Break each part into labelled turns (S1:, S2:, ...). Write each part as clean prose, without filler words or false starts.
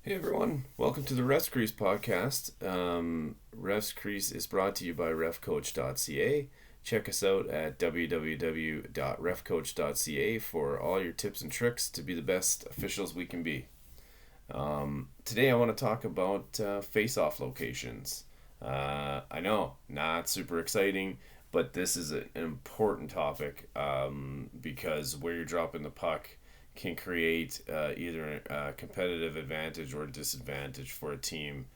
S1: Hey everyone, welcome to the Refs Crease podcast. Refs Crease is brought to you by refcoach.ca. Check us out at www.refcoach.ca for all your tips and tricks to be the best officials we can be. Today I want to talk about face-off locations. I know, not super exciting, but this is an important topic because where you're dropping the puck can create either a competitive advantage or disadvantage for a team,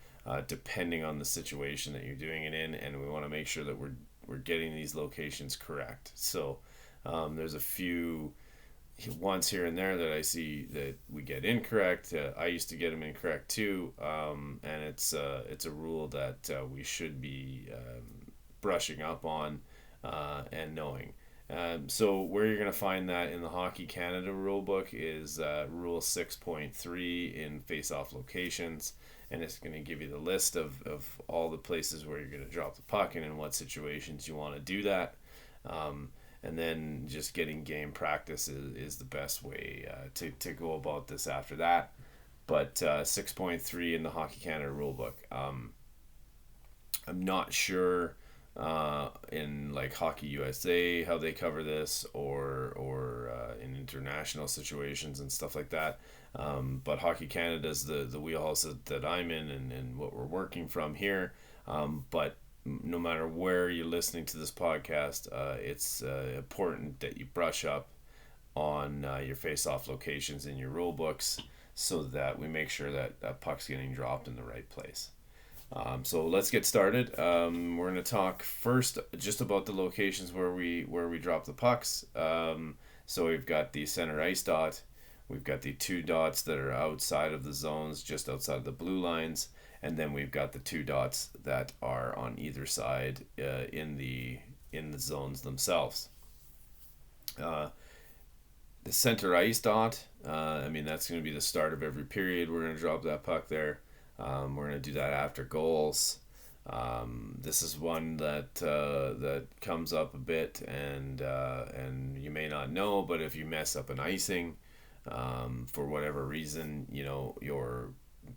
S1: depending on the situation that you're doing it in, and we want to make sure that we're getting these locations correct. So there's a few ones here and there that I see that we get incorrect. I used to get them incorrect too, and it's a rule that we should be brushing up on and knowing. So where you're going to find that in the Hockey Canada rulebook is Rule 6.3 in face-off locations, and it's going to give you the list of all the places where you're going to drop the puck and in what situations you want to do that. And then just getting game practice is the best way to go about this after that. But 6.3 in the Hockey Canada rulebook. I'm not sure in like Hockey USA how they cover this or in international situations and stuff like that. But Hockey Canada is the wheelhouse that I'm in and what we're working from here. But no matter where you're listening to this podcast, it's important that you brush up on your face-off locations in your rule books so that we make sure that puck's getting dropped in the right place. So let's get started. We're going to talk first just about the locations where we drop the pucks. So we've got the center ice dot. We've got the two dots that are outside of the zones, just outside the blue lines, and then we've got the two dots that are on either side in the zones themselves. Uh, the center ice dot. That's going to be the start of every period. We're going to drop that puck there. We're going to do that after goals. This is one that comes up a bit, and you may not know, but if you mess up an icing, for whatever reason, your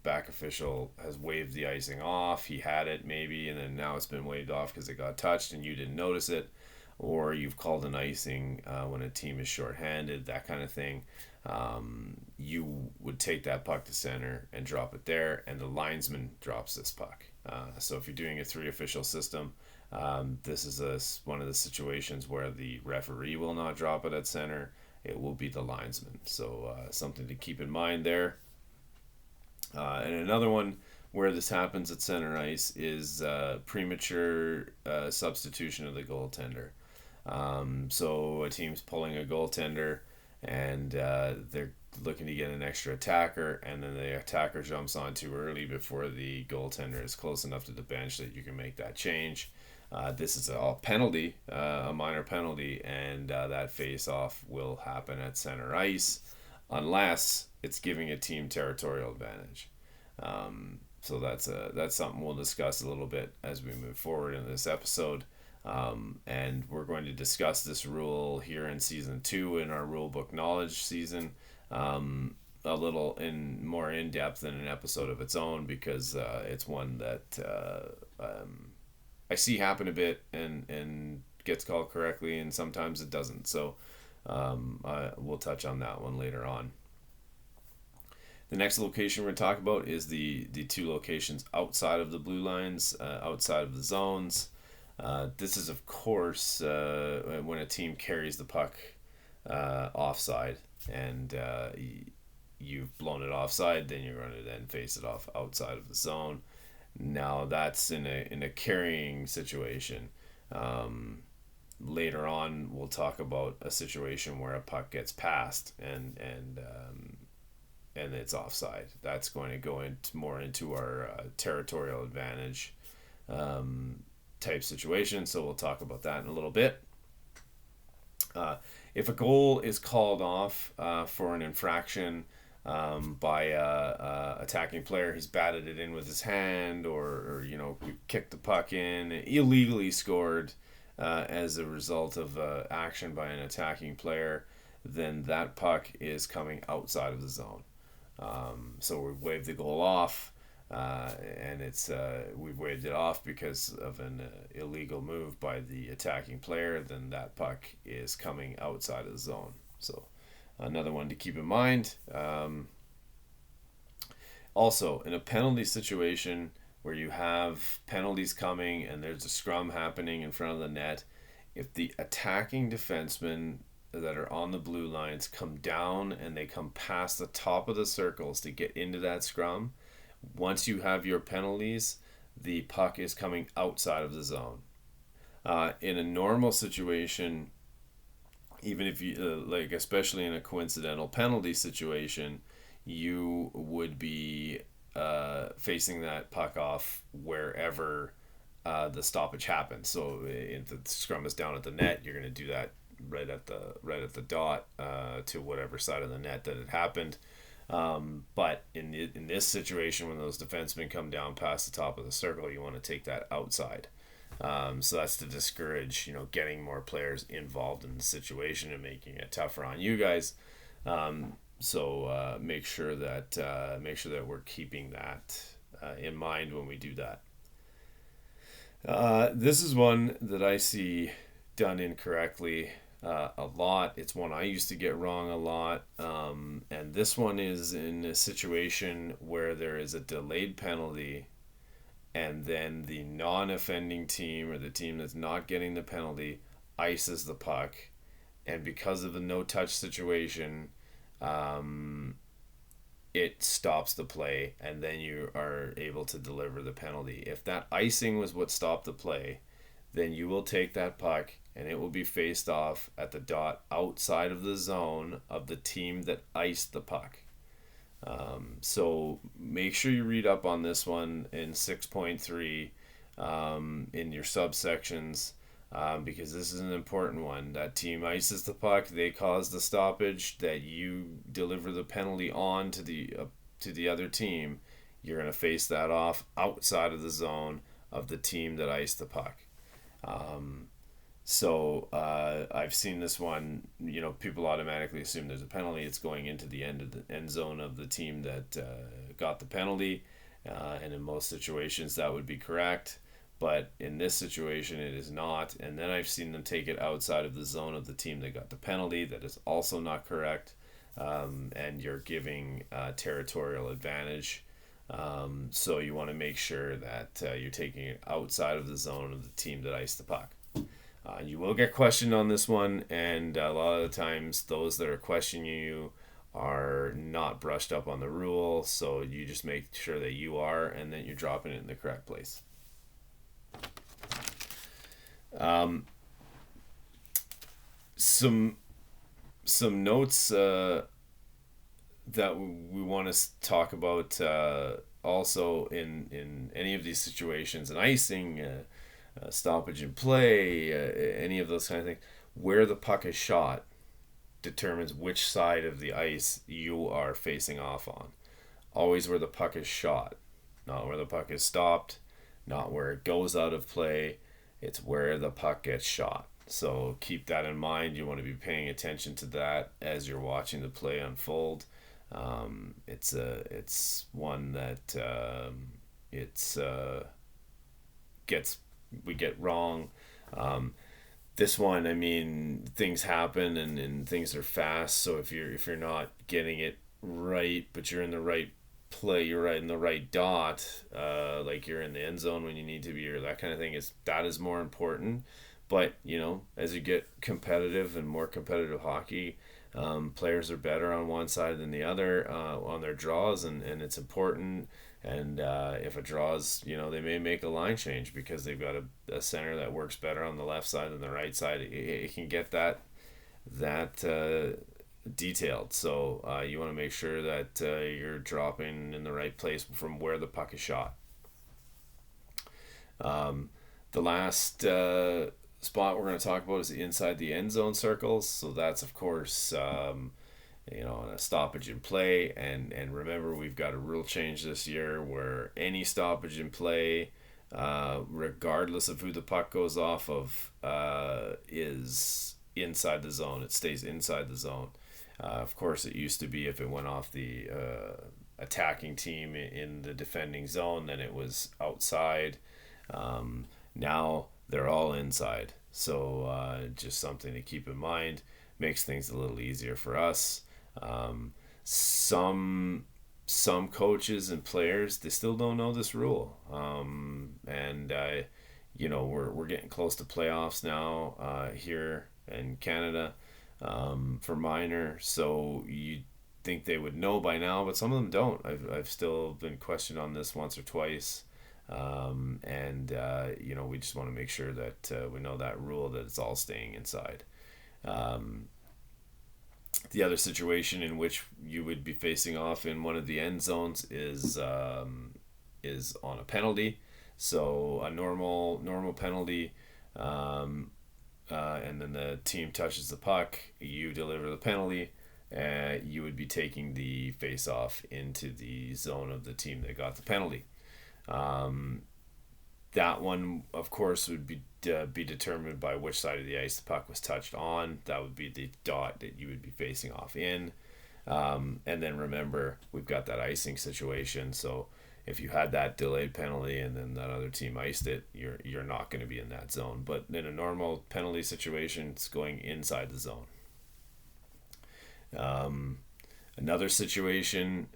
S1: back official has waved the icing off. He had it maybe, and then now it's been waved off because it got touched and you didn't notice it, or you've called an icing when a team is shorthanded, that kind of thing. You would take that puck to center and drop it there, and the linesman drops this puck. So if you're doing a three official system, this is one of the situations where the referee will not drop it at center. It will be the linesman. So something to keep in mind there. And another one where this happens at center ice is premature substitution of the goaltender. So a team's pulling a goaltender and they're looking to get an extra attacker, and then the attacker jumps on too early before the goaltender is close enough to the bench that you can make that change. This is a penalty, a minor penalty, and that face-off will happen at center ice unless it's giving a team territorial advantage. So that's something we'll discuss a little bit as we move forward in this episode. And we're going to discuss this rule here in season 2 in our rule book knowledge season, a little more in depth in an episode of its own, because it's one that I see happen a bit and gets called correctly, and sometimes it doesn't. So we'll touch on that one later on. The next location we're going to talk about is the two locations outside of the blue lines, outside of the zones. This is, of course, when a team carries the puck offside, and you've blown it offside, then you're going to then face it off outside of the zone. Now that's in a carrying situation. Later on, we'll talk about a situation where a puck gets passed and it's offside. That's going to go more into our territorial advantage type situation, so we'll talk about that in a little bit. If a goal is called off for an infraction by a attacking player, he's batted it in with his hand, or kicked the puck in, illegally scored as a result of action by an attacking player, then that puck is coming outside of the zone. So we waved the goal off, and it's we've waved it off because of an illegal move by the attacking player. Then that puck is coming outside of the zone. So another one to keep in mind. Also, in a penalty situation where you have penalties coming and there's a scrum happening in front of the net, if the attacking defensemen that are on the blue lines come down and they come past the top of the circles to get into that scrum, once you have your penalties, the puck is coming outside of the zone. In a normal situation, even if you like, especially in a coincidental penalty situation, you would be facing that puck off wherever the stoppage happens. So if the scrum is down at the net, you're going to do that right at the dot to whatever side of the net that it happened. But in this situation, when those defensemen come down past the top of the circle, you want to take that outside. So that's to discourage, getting more players involved in the situation and making it tougher on you guys. So make sure that we're keeping that in mind when we do that. This is one that I see done incorrectly a lot. It's one I used to get wrong a lot. And this one is in a situation where there is a delayed penalty and then the non-offending team or the team that's not getting the penalty ices the puck. And because of the no-touch situation, it stops the play and then you are able to deliver the penalty. If that icing was what stopped the play, then you will take that puck and it will be faced off at the dot outside of the zone of the team that iced the puck. So make sure you read up on this one in 6.3 in your subsections, because this is an important one. That team ices the puck, they cause the stoppage, that you deliver the penalty on to the other team. You're going to face that off outside of the zone of the team that iced the puck. So I've seen this one. People automatically assume there's a penalty. It's going into the end zone of the team that got the penalty, and in most situations that would be correct. But in this situation, it is not. And then I've seen them take it outside of the zone of the team that got the penalty. That is also not correct, and you're giving territorial advantage. So you want to make sure that you're taking it outside of the zone of the team that iced the puck. You will get questioned on this one, and a lot of the times those that are questioning you are not brushed up on the rule, so you just make sure that you are, and then you're dropping it in the correct place. Some notes that we want to talk about also in any of these situations, and icing, stoppage in play, any of those kind of things, where the puck is shot determines which side of the ice you are facing off on. Always where the puck is shot, not where the puck is stopped, not where it goes out of play. It's where the puck gets shot. So keep that in mind. You want to be paying attention to that as you're watching the play unfold. It's one that we get wrong. This one, things happen and things are fast. So if you're not getting it right, but you're in the right play, you're right in the right dot, like you're in the end zone when you need to be, or that kind of thing, that is more important. But as you get competitive and more competitive hockey, players are better on one side than the other on their draws, and it's important. And if a draws, they may make a line change because they've got a center that works better on the left side than the right side. It can get that detailed. So you want to make sure that you're dropping in the right place from where the puck is shot. The last spot we're going to talk about is inside the end zone circles. So that's, of course, a stoppage in play. And remember, we've got a rule change this year where any stoppage in play, regardless of who the puck goes off of, is inside the zone. It stays inside the zone. Of course, it used to be if it went off the attacking team in the defending zone, then it was outside. Now they're all inside. So just something to keep in mind. Makes things a little easier for us. Some some coaches and players, they still don't know this rule. And we're getting close to playoffs now here in Canada for minor. So you think they would know by now, but some of them don't. I've still been questioned on this once or twice. We just want to make sure that we know that rule, that it's all staying inside. The other situation in which you would be facing off in one of the end zones is on a penalty. So a normal penalty, and then the team touches the puck, you deliver the penalty, you would be taking the face-off into the zone of the team that got the penalty. That one, of course, would be determined by which side of the ice the puck was touched on. That would be the dot that you would be facing off in. And then remember, we've got that icing situation. So if you had that delayed penalty and then that other team iced it, you're not going to be in that zone. But in a normal penalty situation, it's going inside the zone. Another situation,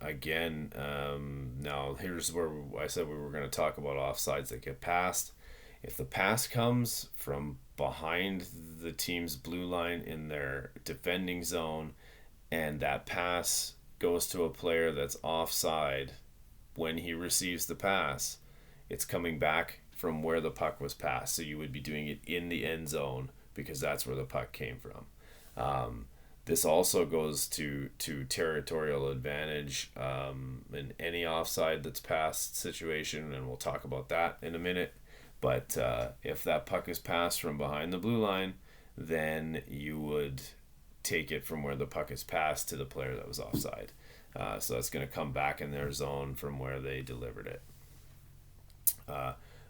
S1: again, now here's where I said we were going to talk about offsides that get passed. If the pass comes from behind the team's blue line in their defending zone, and that pass goes to a player that's offside when he receives the pass, it's coming back from where the puck was passed. So you would be doing it in the end zone because that's where the puck came from. This also goes to territorial advantage in any offside that's passed situation, and we'll talk about that in a minute. But if that puck is passed from behind the blue line, then you would take it from where the puck is passed to the player that was offside. So that's going to come back in their zone from where they delivered it.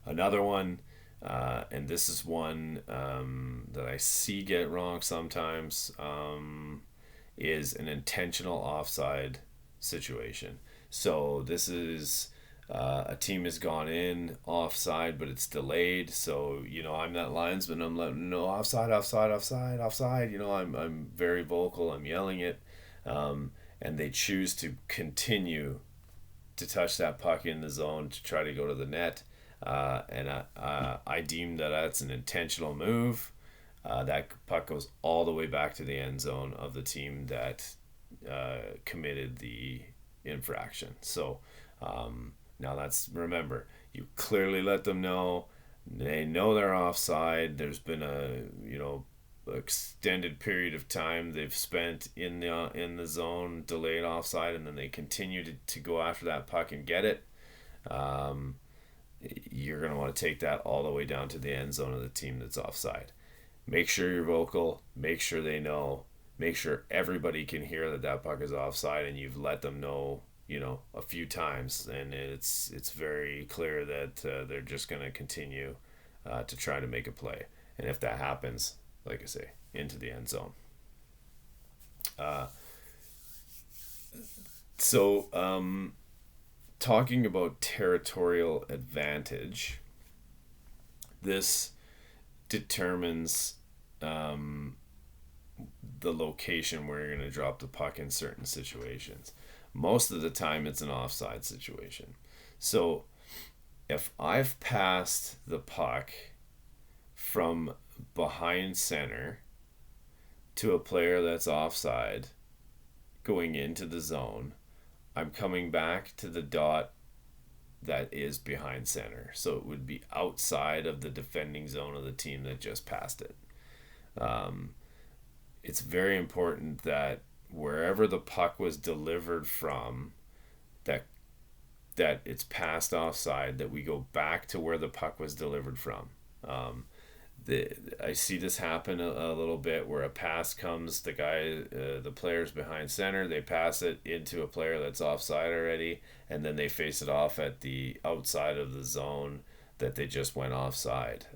S1: Another one, and this is one that I see get wrong sometimes, is an intentional offside situation. So this is a team has gone in offside, but it's delayed. So I'm that linesman. I'm like, no, offside, offside, offside, offside. I'm very vocal. I'm yelling it, and they choose to continue to touch that puck in the zone to try to go to the net. And I deem that that's an intentional move. That puck goes all the way back to the end zone of the team that committed the infraction. So now remember, you clearly let them know. They know they're offside. There's been a extended period of time they've spent in the zone, delayed offside, and then they continue to go after that puck and get it. You're going to want to take that all the way down to the end zone of the team that's offside. Make sure you're vocal. Make sure they know. Make sure everybody can hear that puck is offside, and you've let them know, a few times, and it's very clear that they're just going to continue to try to make a play. And if that happens, like I say, into the end zone. Talking about territorial advantage, this determines the location where you're going to drop the puck in certain situations. Most of the time it's an offside situation. So if I've passed the puck from behind center to a player that's offside going into the zone, I'm coming back to the dot that is behind center. So it would be outside of the defending zone of the team that just passed it. It's very important that wherever the puck was delivered from, that it's passed offside, that we go back to where the puck was delivered from. I see this happen a little bit where a pass comes, the player's behind center, they pass it into a player that's offside already, and then they face it off at the outside of the zone that they just went offside,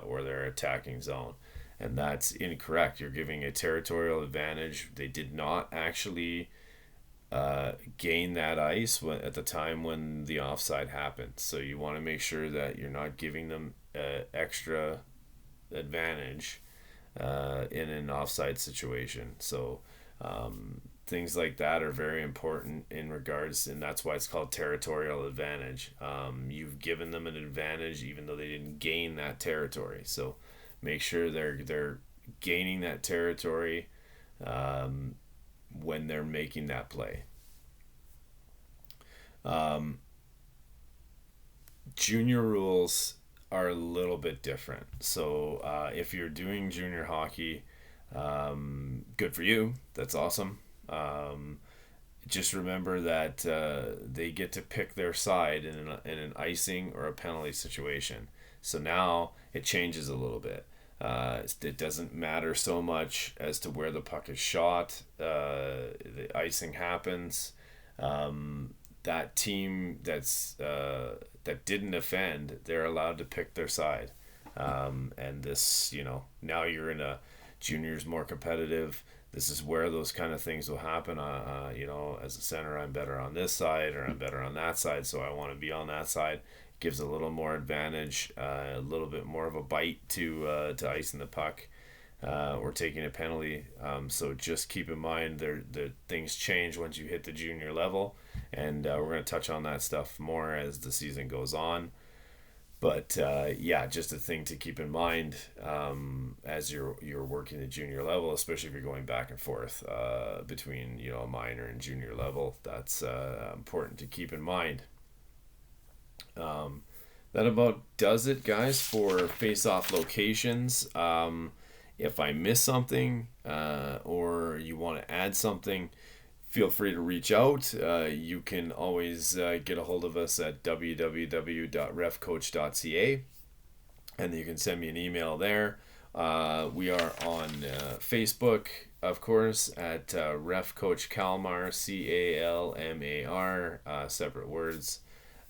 S1: or their attacking zone. And that's incorrect. You're giving a territorial advantage. They did not actually gain that ice at the time when the offside happens. So you want to make sure that you're not giving them extra advantage in an offside situation. So things like that are very important in regards, and that's why it's called territorial advantage. You've given them an advantage even though they didn't gain that territory. So make sure they're gaining that territory when they're making that play. Um, Junior rules are a little bit different. So if you're doing junior hockey, good for you. That's awesome. Um, just remember that they get to pick their side in an icing or a penalty situation. So now it changes a little bit. It doesn't matter so much as to where the puck is shot. The icing happens. That team that didn't offend, they're allowed to pick their side. And this, now you're in a juniors more competitive. This is where those kind of things will happen. As a center, I'm better on this side or I'm better on that side, so I want to be on that side. Gives a little more advantage, a little bit more of a bite to icing the puck or taking a penalty. So just keep in mind the things change once you hit the junior level, and we're going to touch on that stuff more as the season goes on. But yeah, just a thing to keep in mind as you're working the junior level, especially if you're going back and forth between a minor and junior level. That's important to keep in mind. That about does it, guys, for face-off locations. If I miss something or you want to add something, feel free to reach out. You can always get a hold of us at www.refcoach.ca, and you can send me an email there. We are on Facebook, of course, at Ref Coach Calmar, CALMAR, separate words.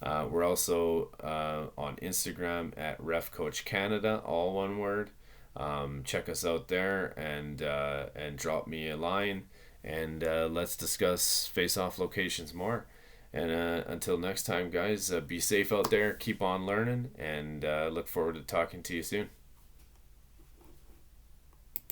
S1: We're also on Instagram at Ref Coach Canada, all one word. Check us out there and drop me a line, and let's discuss face-off locations more. And until next time, guys, be safe out there, keep on learning, and look forward to talking to you soon.